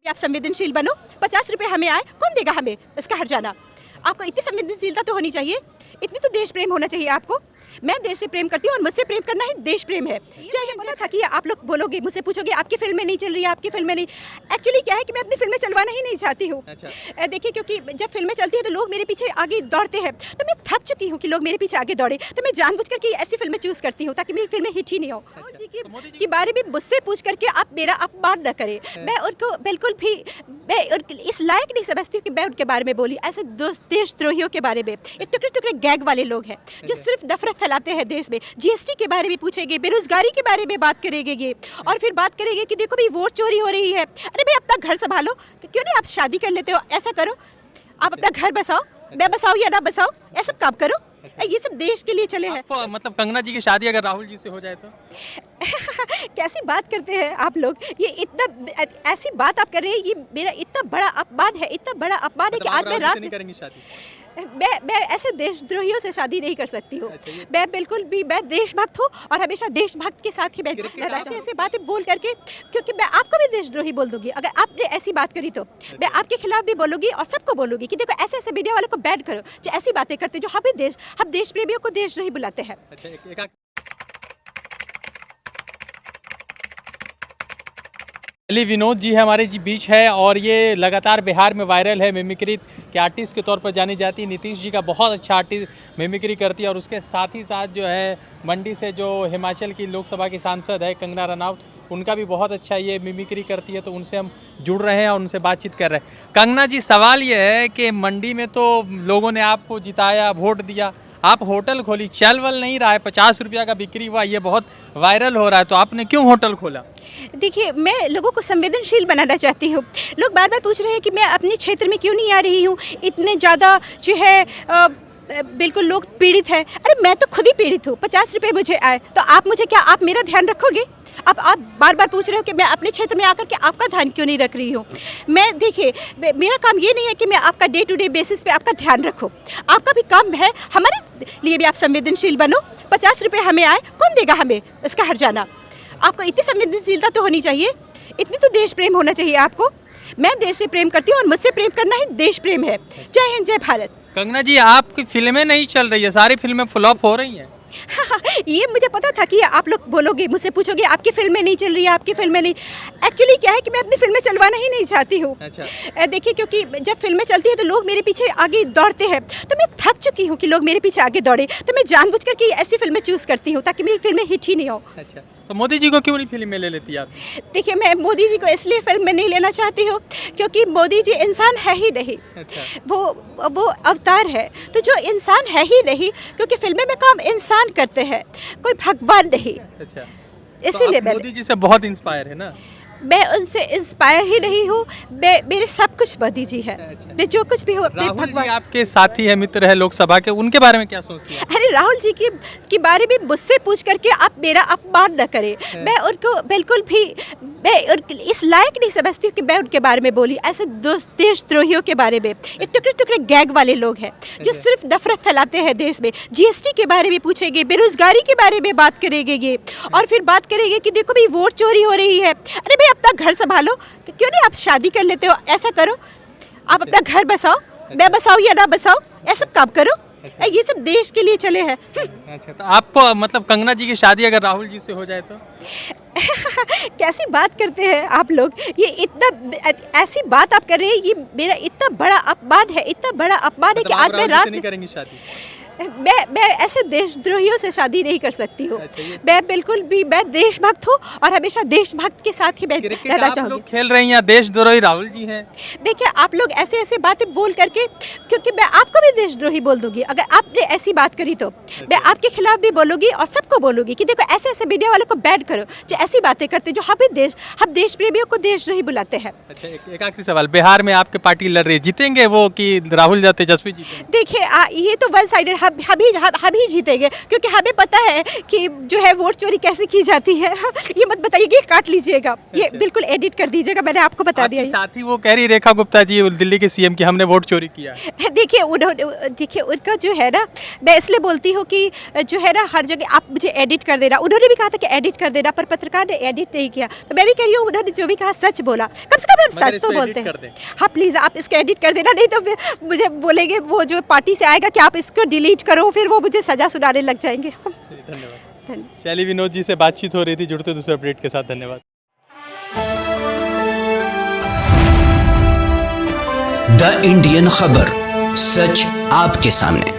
आप संवेदनशील बनो, 50 रुपए हमें आए, कौन देगा हमें इसका हर्जाना। आपको इतनी संवेदनशीलता तो होनी चाहिए, इतनी तो देश प्रेम होना चाहिए आपको। मैं देश से प्रेम करती हूँ और मुझसे प्रेम करना ही देश प्रेम है। चाहे मुझे था कि आप लोग बोलोगे, मुझसे पूछोगे आपकी फिल्में नहीं चल रही है, आपकी फिल्में नहीं। एक्चुअली क्या है कि मैं अपनी फिल्में चलवाना ही नहीं चाहती हूँ। अच्छा। देखिए, क्योंकि जब फिल्में चलती है तो लोग मेरे पीछे आगे दौड़ते हैं, तो मैं थक चुकी हूँ कि लोग मेरे पीछे आगे दौड़े। तो मैं जानबूझ करके ऐसी फिल्में चूज करती हूँ ताकि मेरी फिल्में हिट ही नहीं हो। जी के बारे में मुझसे पूछ करके आप मेरा अपमान न करें। मैं उनको बिल्कुल भी इस लायक नहीं समझती हूँ कि मैं उनके बारे में बोली। ऐसे देशद्रोहियों के बारे में, ये टुकड़े टुकड़े गैग वाले लोग हैं जो सिर्फ नफरत फैलाते हैं देश में। जीएसटी के बारे में पूछेंगे, बेरोजगारी के बारे में बात करेंगे ये, और फिर बात करेंगे कि देखो भाई वोट चोरी हो रही है। अरे भाई अपना घर संभालो, क्यों नहीं आप शादी कर लेते हो? ऐसा करो, आप अपना घर बसाओ, मैं बसाओ या ना बसाओ, ऐसा काम करो। ये सब देश के लिए चले हैं। मतलब कंगना जी की शादी अगर राहुल जी से हो जाए तो कैसी बात करते हैं आप लोग? ये इतना ऐसी बात आप कर रहे हैं, ये मेरा इतना बड़ा अपमान है, इतना बड़ा अपमान है कि आज मैं रात नहीं करेंगी शादी। मैं ऐसे देशद्रोहियों से शादी नहीं कर सकती हूँ। मैं बिल्कुल भी, मैं देशभक्त हूँ और हमेशा देशभक्त के साथ ही मैं ऐसे बातें बोल करके, क्योंकि मैं आपको भी देशद्रोही बोल दूंगी अगर आपने ऐसी बात करी तो। मैं आपके खिलाफ भी बोलूंगी और सबको बोलूंगी कि देखो ऐसे ऐसे मीडिया वालों को बैन करो जो ऐसी बातें करते जो हम देश प्रेमियों को देशद्रोही बुलाते हैं। अली विनोद जी है हमारे जी बीच है, और ये लगातार बिहार में वायरल है। मिमिक्री के आर्टिस्ट के तौर पर जानी जाती है। नीतीश जी का बहुत अच्छा आर्टिस्ट मिमिक्री करती है, और उसके साथ ही साथ जो है मंडी से जो हिमाचल की लोकसभा की सांसद है कंगना रनौत, उनका भी बहुत अच्छा ये मिमिक्री करती है। तो उनसे हम जुड़ रहे हैं और उनसे बातचीत कर रहे हैं। कंगना जी, सवाल ये है कि मंडी में तो लोगों ने आपको जिताया, वोट दिया, आप होटल खोली, चल वल नहीं रहा है, 50 रुपया का बिक्री हुआ, ये बहुत वायरल हो रहा है, तो आपने क्यों होटल खोला? देखिए, मैं लोगों को संवेदनशील बनाना चाहती हूँ। लोग बार बार पूछ रहे हैं कि मैं अपने क्षेत्र में क्यों नहीं आ रही हूँ, इतने ज़्यादा जो है बिल्कुल लोग पीड़ित हैं। अरे मैं तो खुद ही पीड़ित हूँ, 50 रुपये मुझे आए तो आप मुझे क्या, आप मेरा ध्यान रखोगे? अब आप बार बार पूछ रहे हो कि मैं अपने क्षेत्र में आकर के आपका ध्यान क्यों नहीं रख रही हूँ। मैं, देखिए, मेरा काम ये नहीं है कि मैं आपका डे टू डे बेसिस पे आपका ध्यान रखूँ। आपका भी काम है, हमारे लिए भी आप संवेदनशील बनो। 50 रुपये हमें आए, कौन देगा हमें इसका हर्जाना। आपको इतनी संवेदनशीलता तो होनी चाहिए, इतनी तो देश प्रेम होना चाहिए आपको। मैं देश से प्रेम करती हूँ और मुझसे प्रेम करना ही देश प्रेम है। जय हिंद, जय भारत। कंगना जी, आपकी फिल्में नहीं चल रही है, सारी फिल्में फ्लॉप हो रही हैं। ये मुझे पता था कि आप लोग बोलोगे, मुझसे पूछोगे आपकी फिल्में नहीं चल रही है, आपकी फिल्में नहीं। एक्चुअली क्या है कि मैं अपनी फिल्में चलवाना ही नहीं चाहती हूँ। अच्छा। देखिए, क्योंकि जब फिल्में चलती है तो लोग मेरे पीछे आगे दौड़ते हैं, तो मैं थक चुकी हूँ कि लोग मेरे पीछे आगे दौड़े। तो मैं जानबूझ करके ऐसी फिल्में चूज करती हूँ ताकि मेरी फिल्में हिट ही नहीं हो। अच्छा। तो मोदी जी को क्यों नहीं फिल्म में ले लेती आप? देखिए, मैं मोदी जी को इसलिए फिल्म में नहीं लेना चाहती हूँ क्योंकि मोदी जी इंसान है ही नहीं। अच्छा। वो अवतार है, तो जो इंसान है ही नहीं, क्योंकि फिल्में में काम इंसान करते हैं, कोई भगवान नहीं। अच्छा। इसीलिए तो मोदी जी से बहुत इंस्पायर है ना? मैं उनसे इंस्पायर ही नहीं हूँ, मेरे सब कुछ मोदी जी है। मैं जो कुछ भी हूँ अपने भगवान। आपके साथी है, मित्र है लोकसभा के, उनके बारे में क्या सोचती हैं? अरे राहुल जी के बारे में मुझसे पूछ करके आप मेरा अपमान न करें। मैं उनको बिल्कुल भी इस लायक नहीं समझती हूँ कि मैं उनके बारे में बोली। ऐसे देशद्रोहियों के बारे में, ये टुकड़े टुकड़े गैग वाले लोग हैं जो सिर्फ नफरत फैलाते हैं देश में। जीएसटी के बारे में पूछेंगे, बेरोजगारी के बारे में बात करेंगे ये, और फिर बात करेंगे कि देखो भाई वोट चोरी हो रही है। अरे भाई अपना घर संभालो, क्यों नहीं आप शादी कर लेते हो? ऐसा करो, आप अपना घर बसाओ, मैं बसाओ या ना बसाओ, ऐसा काम करो। ये सब देश के लिए चले हैं। अच्छा, तो आपको मतलब कंगना जी की शादी अगर राहुल जी से हो जाए तो कैसी बात करते हैं आप लोग? ये इतना ऐसी बात आप कर रहे हैं, ये मेरा इतना बड़ा अपमान है, इतना बड़ा अपमान है कि आज मैं रात नहीं करेंगी शादी। मैं ऐसे देशद्रोहियों से शादी नहीं कर सकती हूँ। मैं बिल्कुल भी, मैं देशभक्त हूँ और हमेशा देशभक्त के साथ ही मैं रहना चाहूँगी। खेल रही हैं, देशद्रोही राहुल जी हैं। देखिए, आप लोग ऐसे ऐसे बातें बोल करके, क्योंकि मैं आपको भी देशद्रोही बोल दूंगी अगर आपने ऐसी बात करी तो। मैं आपके खिलाफ भी बोलूंगी और सबको बोलूंगी कि देखो ऐसे ऐसे मीडिया वालों को बैन करो जो ऐसी बातें करते जो हम देश प्रेमियों को देशद्रोही बुलाते हैं। अच्छा, एक आखिरी सवाल, बिहार में आपके पार्टी लड़ रही है, जीतेंगे वो कि राहुल तेजस्वी जीतेंगे? देखिए, ये तो वन साइडेड हम ही जीतेंगे, क्योंकि हमें पता है कि जो है वोट चोरी कैसे की जाती है। ये मत बताइए कि काट लीजिएगा, ये बिल्कुल एडिट कर दीजिएगा, मैंने आपको बता दिया। साथ ही वो कह रही रेखा गुप्ता जी दिल्ली के सीएम की हमने वोट चोरी किया। देखिए उनका जो है ना, मैं इसलिए बोलती हूँ कि जो है ना हर जगह आप मुझे एडिट कर देना, उन्होंने भी कहा था कि एडिट कर देना, पर पत्रकार ने एडिट नहीं किया, तो मैं भी कह रही हूँ उन्होंने जो भी कहा सच बोला, कम से कम हम सच तो बोलते हैं। हाँ प्लीज़ आप इसको एडिट कर देना, नहीं तो मुझे बोलेंगे वो जो पार्टी से आएगा कि आप इसको डिलीट करो, फिर वो मुझे सजा सुनाने लग जाएंगे। धन्यवाद। शैली विनोद जी से बातचीत हो रही थी, जुड़ते दूसरे अपडेट के साथ, धन्यवाद। द इंडियन खबर, सच आपके सामने।